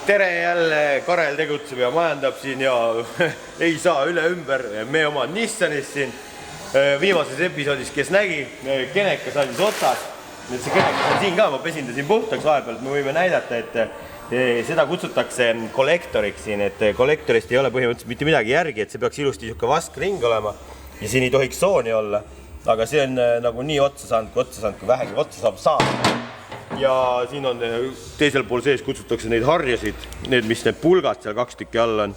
Tere jälle, Karel tegutseb ja majandab siin ja ei saa üle ümber me oma Nissanist siin. Viimases episoodis, kes nägi, kenekas andis otsas. Nüüd see kenekas on siin ka, ma pesin ta siin puhtaks vahepealt. Me võime näidata, et seda kutsutakse kollektoriks siin, et kollektorist ei ole põhimõtteliselt mitte midagi järgi, et see peaks ilusti niisugune vaskring olema ja siin ei tohiks sooni olla. Aga see on nagu nii otsa saanud, kui vähegi otsa saab saada. Ja siin on teisel pool sees kutsutakse neid harjasid, need, mis need pulgad seal 2 tükki all on.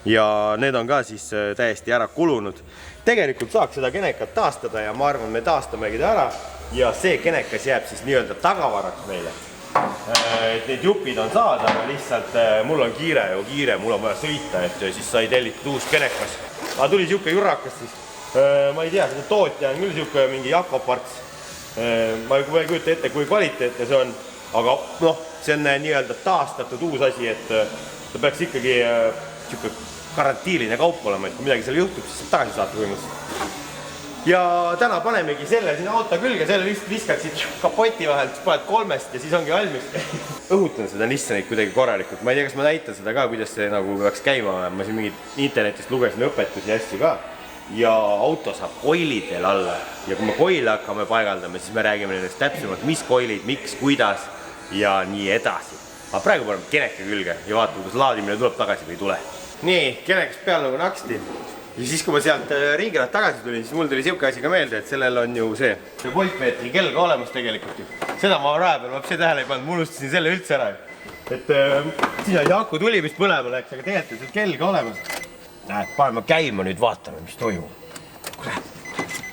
Ja need on ka siis täiesti ära kulunud. Tegelikult saaks seda kenekat taastada ja ma arvan, me taastamegi ta ära. Ja see kenekas jääb siis nii-öelda tagavaraks meile. Et need jupid on saada, aga lihtsalt mul on kiire, mul on vaja sõita, et siis sai tellitud uus kenekas. Aga tuli siuke jurrakas siis. Ma ei tea, seda tootja on küll siuke mingi Jakoparts. Ma ei kujuta ette, kui kvaliteetne see on, aga see on nii-öelda taastatud uus asi, et ta peaks ikkagi siuke karantiiline kaup olema, et kui midagi seal juhtub, siis saab tagasi saata võimalust. Ja täna panemegi selle sinna auto külge, selle lihtsalt viskaksid kapoti vahelt, siis paned 3 ja siis ongi valmis. Õhutan seda Nissanit kuidagi korralikult, ma ei tea, kas ma näitan seda ka, kuidas see nagu peaks käima, ma siin mingid internetist lugesin õpetusi ja asju ka. Ja auto saab koilidel alla ja kui me koile hakkame paigaldama, siis me räägime nendest täpsemalt, mis koilid, miks, kuidas ja nii edasi. Aga praegu paneme keneka külge ja vaatame, kas laadimine tuleb tagasi või ei tule. Nii, kenekas peal nagu naksti. Ja siis, kui ma sealt ringirat tagasi tulin, siis mul tuli siuke asi ka meelde, et sellel on ju see voltmeetri kell ka olemas tegelikult. Seda ma raja peal, ma see tähele ei pannud, ma unustasin selle üldse ära. Et siin oli aku tuli, mis põlema läks, aga tegelikult on seal kell ka olemas. Näed, paneme käima nüüd, vaatame, mis toimub. Kurat,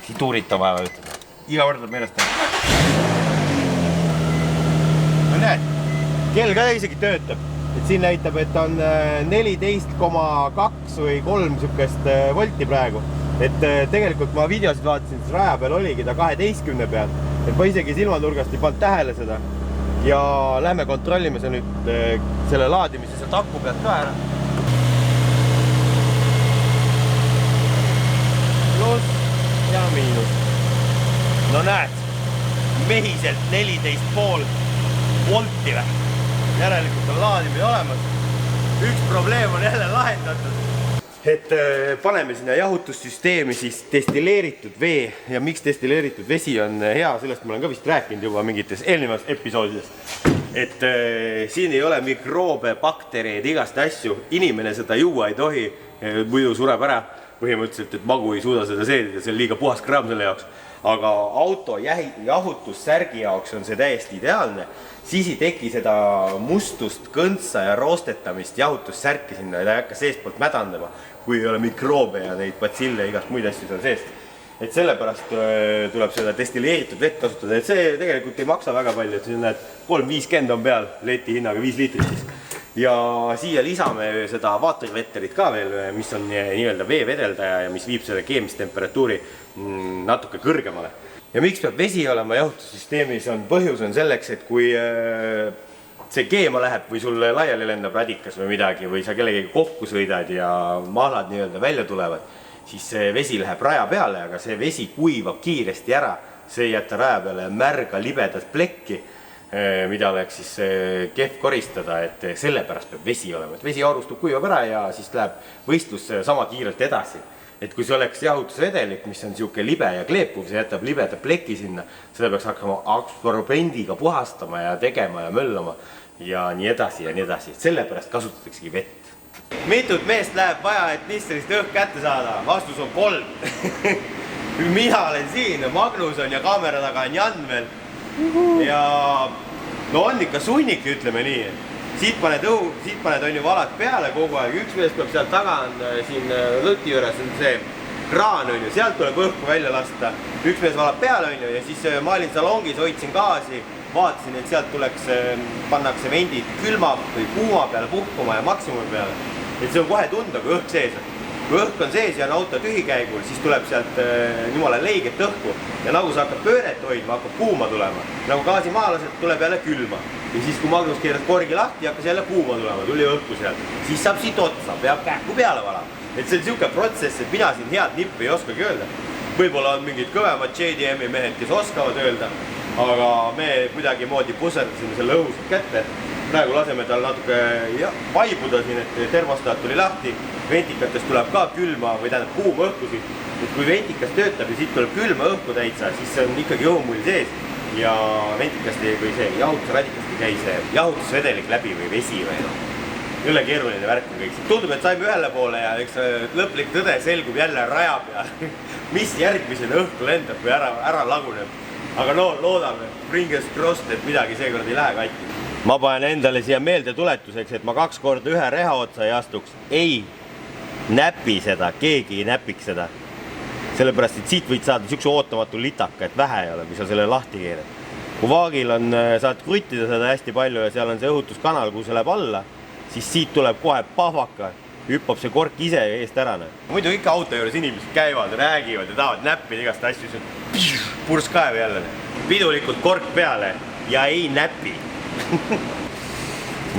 siin tuurita vaja ütlema. Iga kord tuleb meelest teha. No näed, kell ka isegi töötab. Et siin näitab, et on 14,2 või 3 sükest volti praegu. Et tegelikult ma videosid vaatasin, siis raja peal oligi ta 12 peal. Et ma isegi silmanurgast ei pannud tähele seda. Ja lähme kontrollime see nüüd selle laadimise sealt aku pealt ka ära. Pluss ja miinus. No näed, mehiselt 14,5 volti või. Järelikult on laadimine olemas. Üks probleem on jälle lahendatud. Et paneme sinna jahutussüsteemi siis destilleeritud vee. Ja miks destilleeritud vesi on hea, sellest ma olen ka vist rääkinud juba mingites eelnevas episoodides. Et siin ei ole mikroobe, baktereid, igast asju. Inimene seda juua ei tohi, muidu sureb ära. Põhimõtteliselt, et magu ei suuda seda seedida, see on liiga puhas kraam selle jaoks. Aga auto jahutussärgi jaoks on see täiesti ideaalne. Siis ei teki seda mustust, kõntsa ja roostetamist jahutussärki sinna, ei hakka seestpoolt mädandama, kui ei ole mikroobe ja neid batsille ja igast muid asju seal seest. Et sellepärast tuleb seda destilleeritud vett kasutada, et see tegelikult ei maksa väga palju, et siin näed 3,50 on peal leti hinnaga 5 liitrit. Ja siia lisame seda vaatorvetterit ka veel, mis on nii-öelda veevedeldaja ja mis viib selle keemist temperatuuri natuke kõrgemale. Ja miks peab vesi olema jahutussüsteemis, põhjus on selleks, et kui see keema läheb või sul laiali lendab radikas või midagi või sa kellegagi kokku sõidad ja mahlad nii-öelda välja tulevad, siis see vesi läheb raja peale, aga see vesi kuivab kiiresti ära, see ei jätta raja peale märga libedat plekki, mida oleks siis kehv koristada, et sellepärast peab vesi olema. Et vesi aurustub, kuivab ära ja siis läheb võistlus sama kiirelt edasi. Et kui see oleks jahutusvedelik, mis on siuke libe ja kleepuv, see jätab libeda pleki sinna, seda peaks hakkama absorbendiga puhastama ja tegema ja möllama ja nii edasi ja nii edasi. Sellepärast kasutataksegi vett. Mitut meest läheb vaja, et Nissanist õhk kätte saada? Vastus on 3. Mina olen siin, Magnus on ja kaamera taga on Jan veel. Ja no on ikka sunnik, ütleme nii. Siit paned on ju valad peale kogu aeg. Üks mees peab sealt taga on siin lõti juures on see kraan on ju. Sealt tuleb õhku välja lasta. Üks mees valab peale on ju ja siis ma olin salongis, hoidsin gaasi. Vaatasin, et sealt tuleks, pannakse vendid külma või kuuma peale puhkuma ja maksimumi peale. Et see on kohe tunda, kui õhk sees on. Kui õhk on sees ja on auto tühikäigul, siis tuleb sealt nimale leiget õhku ja nagu sa hakkad pööret hoidma, hakkab kuuma tulema. Nagu gaasi maalaselt tuleb jälle külma. Ja siis kui Magnus keeras korgi lahti, hakkas jälle kuuma tulema, tuli õhku sealt. Siis saab siit otsa, peab kähku peale valama. Et see on siuke protsess, et mina siin head nippi ei oskagi öelda. Võib-olla on mingid kõvemad JDM-i mehed, kes oskavad öelda. aga me kuidagi moodi puserdasime selle õhusid kätte. Praegu laseme tal natuke vaibuda siin, et termostaat tuli lahti, ventikatest tuleb ka külma või tähendab kuuma õhkusid. Et kui ventikas töötab ja siit tuleb külma õhku täitsa, siis see on ikkagi õhumull sees ja ventikast või see jahutusradikast ei käi see jahutusvedelik läbi või vesi või noh. Üle keeruline värk on kõik. Tundub, et saime ühele poole ja eks lõplik tõde selgub jälle rajab ja mis järgmisena õhku lendab või ära laguneb. Aga no loodame, fingers crossed, et midagi seekord ei lähe katki. Ma panen endale siia meelde tuletuseks, et ma 2 korda ühe reha otsa ei astuks. Ei näpi seda, keegi ei näpiks seda. Sellepärast, et siit võid saada siukse ootamatu litaka, et vähe ei ole, kui sa selle lahti keerad. Kui vaagil on, saad kruttida seda hästi palju ja seal on see õhutuskanal, kuhu see läheb alla, siis siit tuleb kohe pahvaka, hüppab see kork ise eest ära. Muidu ikka auto juures inimesed käivad, räägivad ja tahavad näppida igast asju, purss kaev jälle. Pidulikult kork peale ja ei näpi.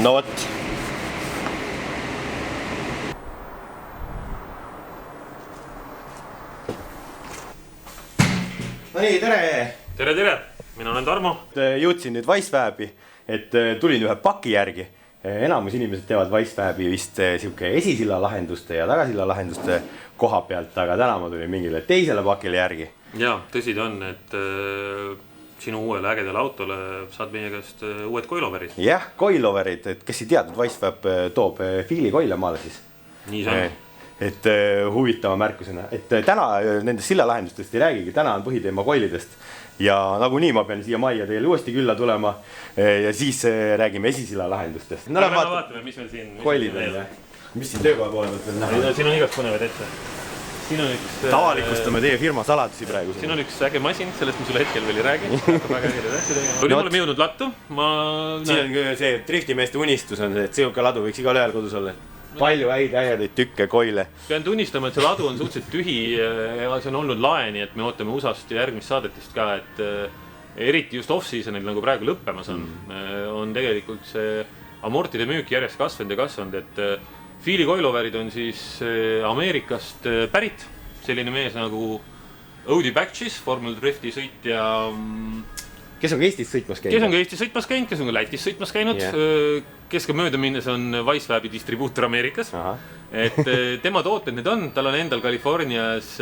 No vot. No nii, tere! Tere! Mina olen Tarmo. Jõudsin nüüd Wicefab'i, et tulin ühe paki järgi. Enamus inimesed teevad Wicefab'i vist siuke esisilla lahenduste ja tagasilla lahenduste koha pealt, aga täna ma tulin mingile teisele pakile järgi. Jaa, tõsi ta on, et sinu uuele ägedale autole saad meie käest uued coiloverid. Jah, coiloverid, et kes ei teadnud, Wicefab toob Feeli koile maale siis. Nii see on. Et huvitava märkusena, et täna nendest sillalahendustest ei räägigi, täna on põhiteema koilidest. Ja nagunii ma pean siia majja teile uuesti külla tulema ja siis räägime esisilla lahendustest. No vaatame, mis meil siin koilid on, mis siin töökoha poole pealt veel näha. Siin on igast põnevad ette. Siin on üks... Tavalikustame teie firma saladusi praegu. Siin on üks äge masin, sellest ma sulle hetkel veel ei räägi. Väga ägedad asju tegema. Nüüd oleme jõudnud lattu. Siin on see driftimeeste unistus on see, et siuke ladu võiks igal ühel kodus olla. Palju häid tükke koile. Pean tunnistama, et see ladu on suhteliselt tühi ja see on olnud laeni, et me ootame USA-st ja järgmist saadetist ka, et eriti just off-seasonil nagu praegu lõppemas on tegelikult see amortide müük järjest kasvanud, et Feeli coiloverid on siis Ameerikast pärit, selline mees nagu Odie Batches, Formula Drifti sõitja. Kes on ka Eestis sõitmas käinud? Kes on ka Eestis sõitmas käinud, kes on ka Lätis sõitmas käinud, kes ka mööda minnes on Wicefab'i distribuutor Ameerikas. Et tema tooted need on, tal on endal Californias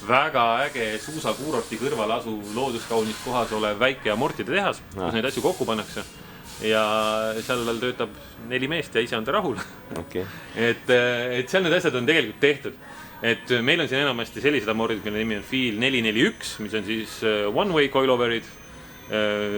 väga äge suusakuurorti kõrval asuv looduskaunis kohas olev väike amortide tehas, kus neid asju kokku pannakse. Ja seal töötab 4 meest ja ise on ta rahul. Et seal need asjad on tegelikult tehtud. Et meil on siin enamasti sellised amortid, mille nimi on Feel 441, mis on siis one-way coiloverid,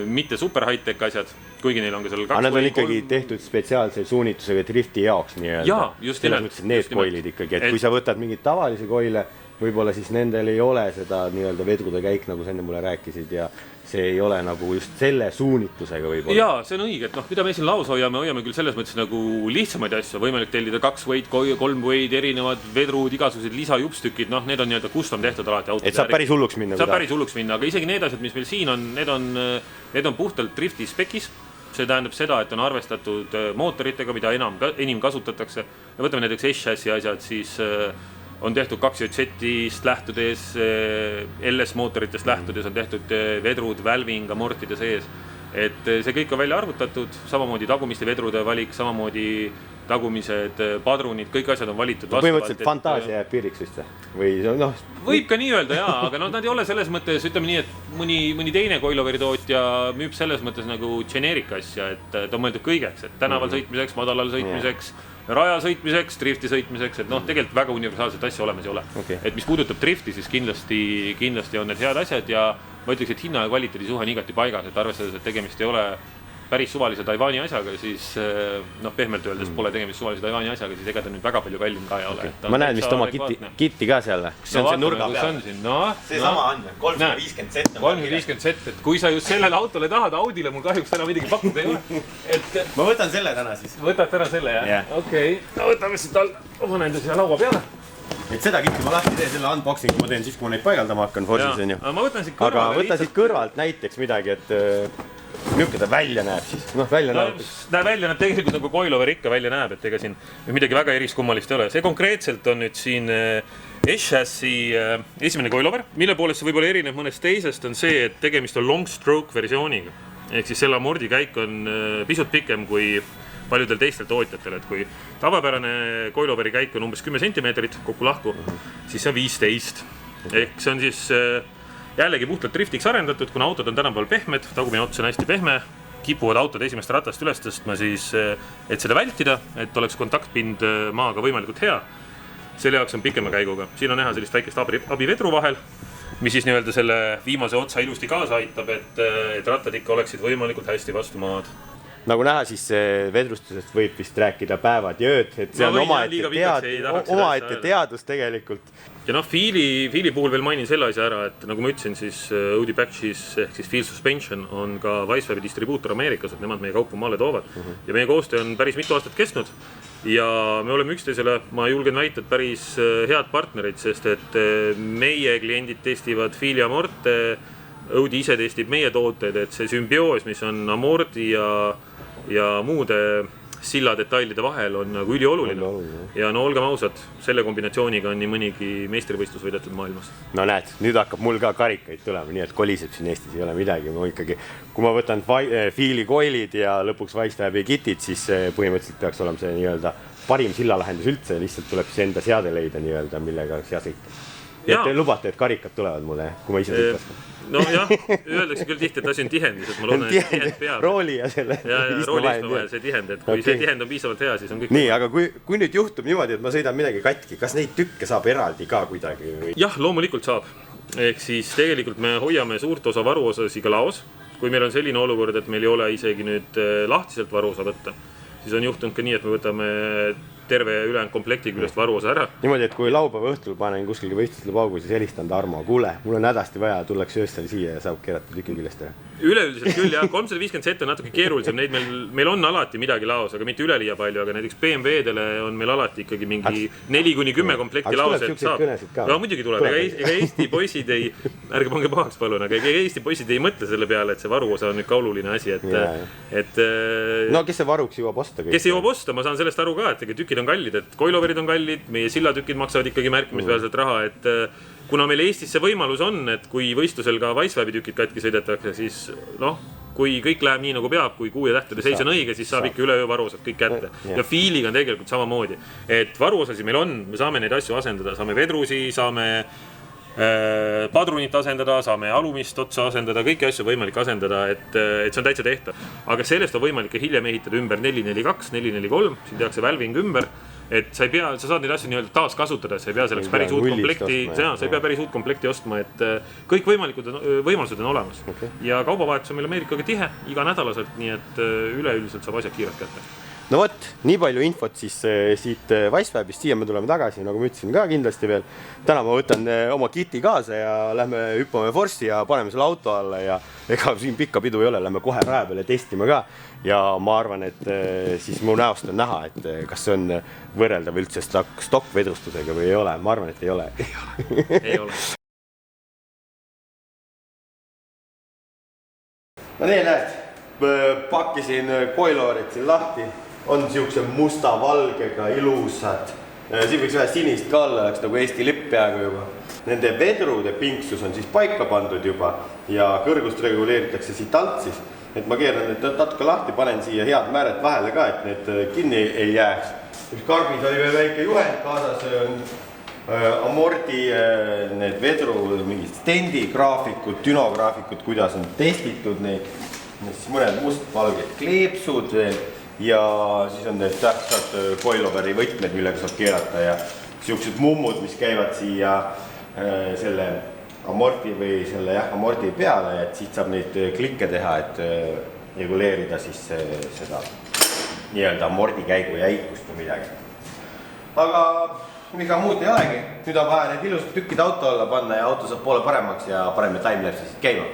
mitte super high-tech asjad, kuigi neil on ka seal 2 Nad on ikkagi tehtud spetsiaalse suunitusega drifti jaoks nii-öelda. Jaa, just nimelt. Need koilid ikkagi, et kui sa võtad mingid tavalisi koile, võib-olla siis nendel ei ole seda nii-öelda vedrude käik, nagu sa enne mulle rääkisid ja see ei ole nagu just selle suunitusega võib-olla. Jaa, see on õige, et mida me siin laus hoiame küll selles mõttes nagu lihtsamaid asju, võimalik tellida 2 weight, 3 weight, erinevad vedrud, igasugused lisajupstükid, need on nii-öelda custom tehtud alati autode. Et saab päris hulluks minna. Saab päris hulluks minna, aga isegi need asjad, mis meil siin on, need on puhtalt drifti spekis. See tähendab seda, et on arvestatud mootoritega, mida enim kasutatakse. Ja võtame näiteks S-chassi asjad, siis on tehtud 2JZ-ist lähtudes, LS mootoritest lähtudes on tehtud vedrud, välving, amortide sees. Et see kõik on välja arvutatud, samamoodi tagumiste vedrude valik, samamoodi tagumised padrunid, kõik asjad on valitud vastavalt. Põhimõtteliselt fantaasia jääb piiriks vist või võib ka nii öelda, jaa, aga nad ei ole selles mõttes, ütleme nii, et mõni teine coiloveri tootja müüb selles mõttes nagu generika asja, et ta on mõeldud kõigeks, et tänaval sõitmiseks, madalal sõitmiseks, raja sõitmiseks, drifti sõitmiseks, et tegelikult väga universaalset asja olemas ei ole. Et mis puudutab drifti, siis kindlasti on need head asjad ja ma ütleks, et hinna ja kvaliteedi suhe on igati paigas, et arvestades, et tegemist ei ole päris suvalise Taiwani asjaga, siis pehmelt öeldes pole tegemist suvalise Taiwani asjaga, siis ega ta nüüd väga palju kallim ka ei ole. Ma näen vist oma kitti ka seal. See on see nurga peal. See sama on, 350 sett. 350 sett, et kui sa just sellele autole tahad, Audile mul kahjuks täna midagi pakkuda ei ole. Ma võtan selle täna siis. Võtad täna selle, jah? Okei. Võtame siit panen ta siia laua peale. Et seda kitti ma lahti teen, selle unboxingu ma teen siis, kui ma neid paigaldama hakkan Forsis, on ju. Aga võta siit kõrvalt näiteks midagi, et milline ta välja näeb siis? Välja näeb tegelikult nagu coilover ikka välja näeb, et ega siin midagi väga eriskummalist ei ole. See konkreetselt on nüüd siin S-Chassi esimene coilover, mille poolest see võib-olla erineb mõnest teisest, on see, et tegemist on long stroke versiooniga. Ehk siis selle amordi käik on pisut pikem kui paljudel teistel tootjatel, et kui tavapärane coiloveri käik on umbes 10 cm kokku lahku, siis see on 15. Ehk see on siis jällegi puhtalt driftiks arendatud, kuna autod on tänapäeval pehmed, tagumine ots on hästi pehme, kipuvad autod esimest ratast üles tõstma siis, et seda vältida, et oleks kontaktpind maaga võimalikult hea. Selle jaoks on pikema käiguga. Siin on näha sellist väikest abivedru vahel, mis siis nii-öelda selle viimase otsa ilusti kaasa aitab, et rattad ikka oleksid võimalikult hästi vastu maad. Nagu näha, siis vedrustusest võib vist rääkida päevad ja ööd, et see on omaette teadus tegelikult. Ja Feeli puhul veel mainin selle asja ära, et nagu ma ütlesin, siis Audi Patchis ehk siis Feel Suspension on ka Wisewabi distribuutor Ameerikas, et nemad meie kaupu maale toovad. Ja meie koostöö on päris mitu aastat kestnud ja me oleme üksteisele, ma julgen väita, et päris head partnerid, sest et meie kliendid testivad Feeli Amorte, Audi ise testib meie tooted, et see sümbioos, mis on Amorti ja muude silladetailide vahel on nagu ülioluline. Ja no olgem ausad, selle kombinatsiooniga on nii mõnigi meistrivõistlus võidetud maailmas. No näed, nüüd hakkab mul ka karikaid tulema, nii et koliseb siin Eestis ei ole midagi. Ma ikkagi, kui ma võtan Feeli koilid ja lõpuks Wisewabi kitid, siis põhimõtteliselt peaks olema see nii-öelda parim sillalahendus üldse, lihtsalt tuleb siis enda seade leida nii-öelda, millega sea sõita. Ja te lubate, et karikad tulevad mulle, kui ma ise sõitastan. No jah, öeldakse küll tihti, et asi on tihendis, et ma loodan, et tihend peab. Rooli ja selle rooli istme vahel see tihend, et kui see tihend on piisavalt hea, siis on kõik. Nii, aga kui nüüd juhtub niimoodi, et ma sõidan midagi katki, kas neid tükke saab eraldi ka kuidagi? Jah, loomulikult saab. Ehk siis tegelikult me hoiame suurt osa varuosasi ka laos. Kui meil on selline olukord, et meil ei ole isegi nüüd lahtiselt varuosa võtta, siis on juhtunud ka nii, et me võtame terve ülejäänud komplekti küljest varuosa ära. Niimoodi, et kui laupäeva õhtul panen kuskilgi võistlusele paugu, siis helistan Tarmo, kuule, mul on hädasti vaja, tullakse ööstel siia ja saab keerata tüki küljest ära. Üleüldiselt küll, jah, 350 Z on natuke keerulisem, neid meil on alati midagi laos, aga mitte üleliia palju, aga näiteks BMW-dele on meil alati ikkagi mingi 4-10 komplekti laos, et saab. Ja muidugi tuleb, ega Eesti poisid ei, ärge pange pahaks palun, aga ega Eesti poisid ei mõtle selle peale, et see varuosa on ikka oluline asi, et no kes see varuks jõuab osta? Kes jõuab osta, ma saan sellest aru ka, et tükid on kallid, et coiloverid on kallid, meie sillatükid maksavad ikkagi märkimisväärselt raha, et kuna meil Eestis see võimalus on, et kui võistlusel ka Wisewabi tükid katki sõidetakse, siis kui kõik läheb nii nagu peab, kui kuu ja tähtede seis on õige, siis saab ikka üleöö varuosad kõik kätte. Ja Feeliga on tegelikult samamoodi, et varuosasi meil on, me saame neid asju asendada, saame vedrusi, saame padrunit asendada, saame alumist otsa asendada, kõiki asju võimalik asendada, et see on täitsa tehtav. Aga sellest on võimalik hiljem ehitada ümber 442, 443, siin tehakse välving ümber, et sa saad neid asju nii-öelda taas kasutada, sa ei pea selleks päris uut komplekti, sa ei pea päris uut komplekti ostma, et kõik võimalused on olemas. Ja kaubavahetus on meil Ameerikaga tihe, iga nädalaselt, nii et üleüldiselt saab asjad kiirelt kätte. No võt, nii palju infot siis siit Wicewabist, siia me tuleme tagasi, nagu ma ütlesin ka kindlasti veel. Täna ma võtan oma kiti kaasa ja lähme hüppame Forssi ja paneme selle auto alla ja ega siin pikka pidu ei ole, lähme kohe raja peale testima ka. Ja ma arvan, et siis mu näost on näha, et kas see on võrreldav üldse stokkvedrustusega või ei ole. Ma arvan, et ei ole. Ei ole. No nii näed, pakkisin coiloverit siin lahti. On siukse musta-valgega ilusad. Siin võiks ühe sinist ka olla, oleks nagu Eesti lipp peaaegu juba. Nende vedrude pinksus on siis paika pandud juba ja kõrgust reguleeritakse siit alt siis. Et ma keeran need natuke lahti, panen siia head määret vahele ka, et need kinni ei jääks. Üks karbis oli veel väike juhend kaasas, amordi need vedru mingid stendi graafikud, dünograafikud, kuidas on testitud neid. Siis mõned must-valged kleepsud veel. Ja siis on need tähtsad coiloveri võtmed, millega saab keerata ja siuksed mummud, mis käivad siia selle amorti või selle amorti peale, et siit saab neid klikke teha, et reguleerida siis seda nii-öelda amorti käigu jäikust või midagi. Aga miga muud ei olegi, nüüd on vaja need ilusad tükid auto alla panna ja auto saab poole paremaks ja pareme timelapse'ist käima.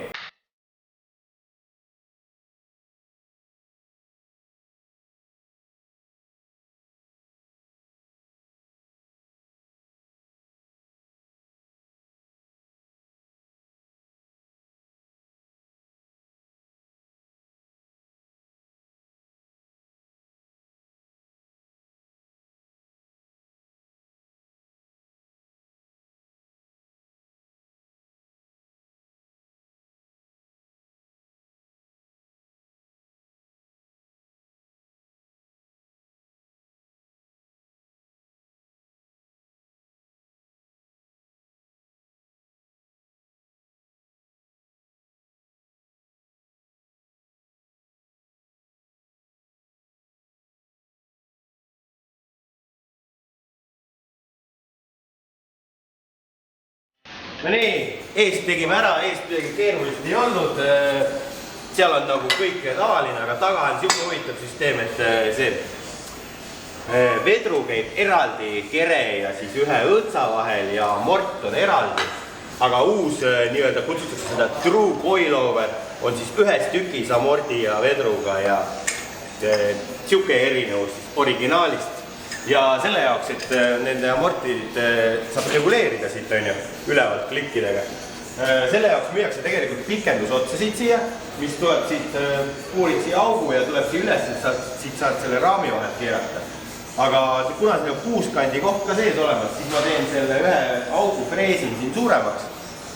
no nii, eest tegime ära, eest midagi keerulist ei olnud. Seal on nagu kõik tavaline, aga taga on siuke huvitav süsteem, et see vedru käib eraldi kere ja siis ühe õõtsa vahel ja mort on eraldi. Aga uus nii-öelda kutsutakse seda true coilover on siis ühes tükis amordi ja vedruga ja siuke erinevus originaalist. Ja selle jaoks, et nende amortid saab reguleerida siit on ju, ülevalt klikkidega. Selle jaoks müüakse tegelikult pikendusotsasid siia, mis tuleb siit, puurid siia augu ja tuleb siia üles, siit saad selle raami vahelt keerata. Aga kuna siin on kuuskandi koht ka sees olemas, siis ma teen selle ühe augu freesin siin suuremaks,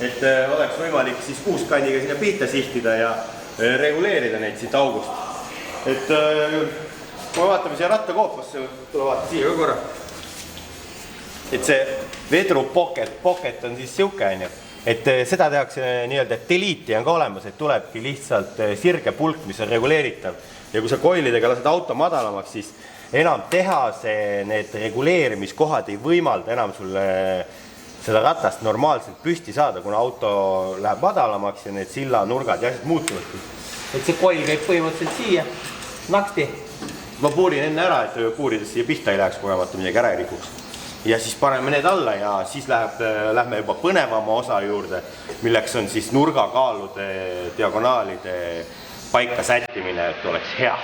et oleks võimalik siis kuuskandiga sinna pihta sihtida ja reguleerida neid siit august. Et kui me vaatame siia rattakoopasse, tule vaata siia ka korra. Et see vedru pocket on siis siuke on ju. Et seda tehakse nii-öelda, et delete on ka olemas, et tulebki lihtsalt sirge pulk, mis on reguleeritav. Ja kui sa koilidega lased auto madalamaks, siis enam tehase need reguleerimiskohad ei võimalda enam sulle seda ratast normaalselt püsti saada, kuna auto läheb madalamaks ja need silla nurgad ja asjad muutuvad. Et see koil käib põhimõtteliselt siia, naksti. Ma puurin enne ära, et puurides siia pihta ei läheks kogemata midagi ära ei rikuks. Ja siis paneme need alla ja siis lähme juba põnevama osa juurde, milleks on siis nurgakaalude, diagonaalide paika sättimine, et oleks hea.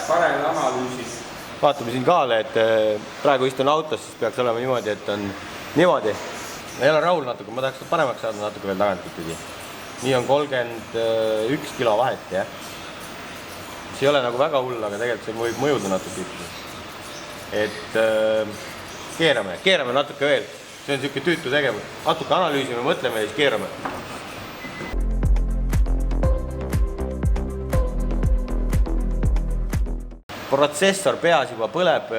Parel analüüsis. Vaatame siin kaale, et praegu istun autos, siis peaks olema niimoodi, et on niimoodi. Ma ei ole rahul natuke, ma tahaks paremaks saada natuke veel tagant ikkagi. Nii on 31 kilo vahet, jah. See ei ole nagu väga hull, aga tegelikult see võib mõjuda natuke ikkagi. Et keerame natuke veel. See on siuke tüütu tegevus. Natuke analüüsime, mõtleme ja siis keerame. Protsessor peas juba põleb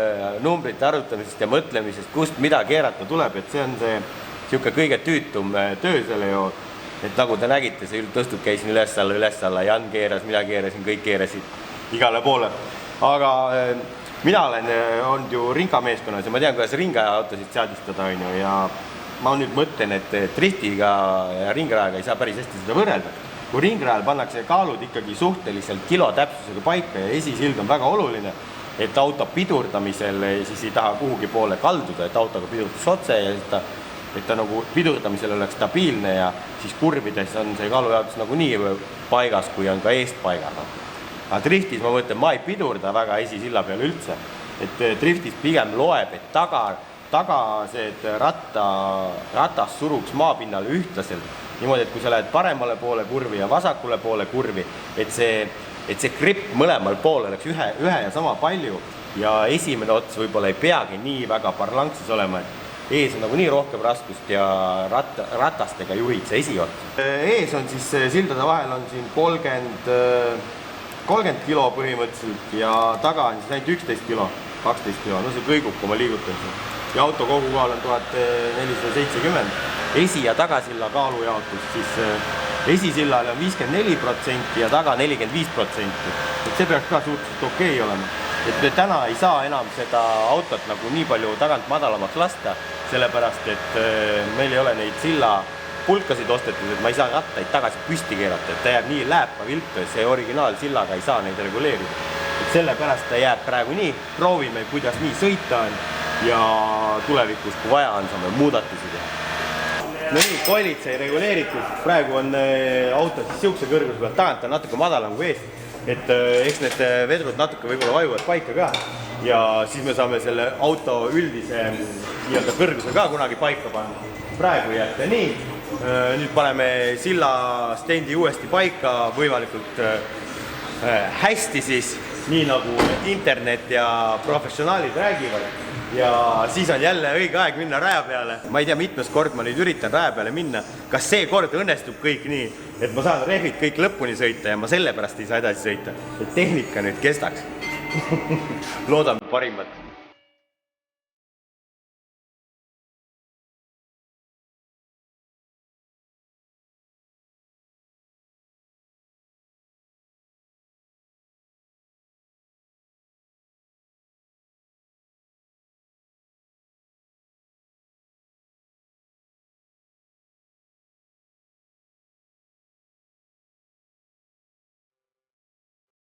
numbrite arvutamisest ja mõtlemisest, kust mida keerata tuleb, et see on see siuke kõige tüütum töö selle ju, et nagu te nägite, see tõstud käisin üles alla, Jan keeras, mina keerasin, kõik keerasid igale poole. Aga mina olen olnud ju ringameeskonnas ja ma tean, kuidas ringaautosid seadistada on ju ja ma nüüd mõtlen, et driftiga ja ringrajaga ei saa päris hästi seda võrrelda. Kui ringrajal pannakse kaalud ikkagi suhteliselt kilo täpsusega paika ja esisild on väga oluline, et auto pidurdamisel siis ei taha kuhugi poole kalduda, et autoga pidurdus otse ja et ta nagu pidurdamisel oleks stabiilne ja siis kurvides on see kaalujaotus nagu nii paigas, kui on ka eest paigas. Aga driftis ma mõtlen, ma ei pidurda väga esisilla peal üldse, et driftis pigem loeb, et taga see, et ratas suruks maapinnale ühtlaselt, niimoodi, et kui sa lähed paremale poole kurvi ja vasakule poole kurvi, et see gripp mõlemal pool oleks ühe ja sama palju ja esimene ots võib-olla ei peagi nii väga parlanksis olema, et ees on nagu nii rohkem raskust ja ratastega juhid see esiots. Ees on siis sildade vahel on siin 30 kilo põhimõtteliselt ja taga on siis ainult 11 kilo, 12 kilo, no see kõigub, kui ma liigutan siin. Ja auto kogukaal on 1470. Esi- ja tagasilla kaalujaotus, siis esisillale on 54% ja taga 45%. Et see peaks ka suhteliselt okei olema. Et me täna ei saa enam seda autot nagu nii palju tagant madalamaks lasta, sellepärast, et meil ei ole neid silla pulkasid ostetud, et ma ei saa rattaid tagasi püsti keerata, et ta jääb nii lääpa viltu, et see originaal sillaga ei saa neid reguleerida. Et sellepärast ta jääb praegu nii, proovime, kuidas nii sõita on ja tulevikus, kui vaja on, saame muudatusi teha. No nii, koilid sai reguleeritud, praegu on auto siis siukse kõrguse peal, tagant on natuke madalam kui eest. et eks need vedrud natuke võib-olla vajuvad paika ka ja siis me saame selle auto üldise nii-öelda kõrguse ka kunagi paika panna. Praegu jääte nii, nüüd paneme silla stendi uuesti paika võimalikult hästi siis, nii nagu internet ja professionaalid räägivad ja siis on jälle õige aeg minna raja peale. Ma ei tea, mitmes kord ma nüüd üritan raja peale minna, kas see kord õnnestub kõik nii, et ma saan rehvid kõik lõpuni sõita ja ma sellepärast ei saa edasi sõita, et tehnika nüüd kestaks. Loodame parimat.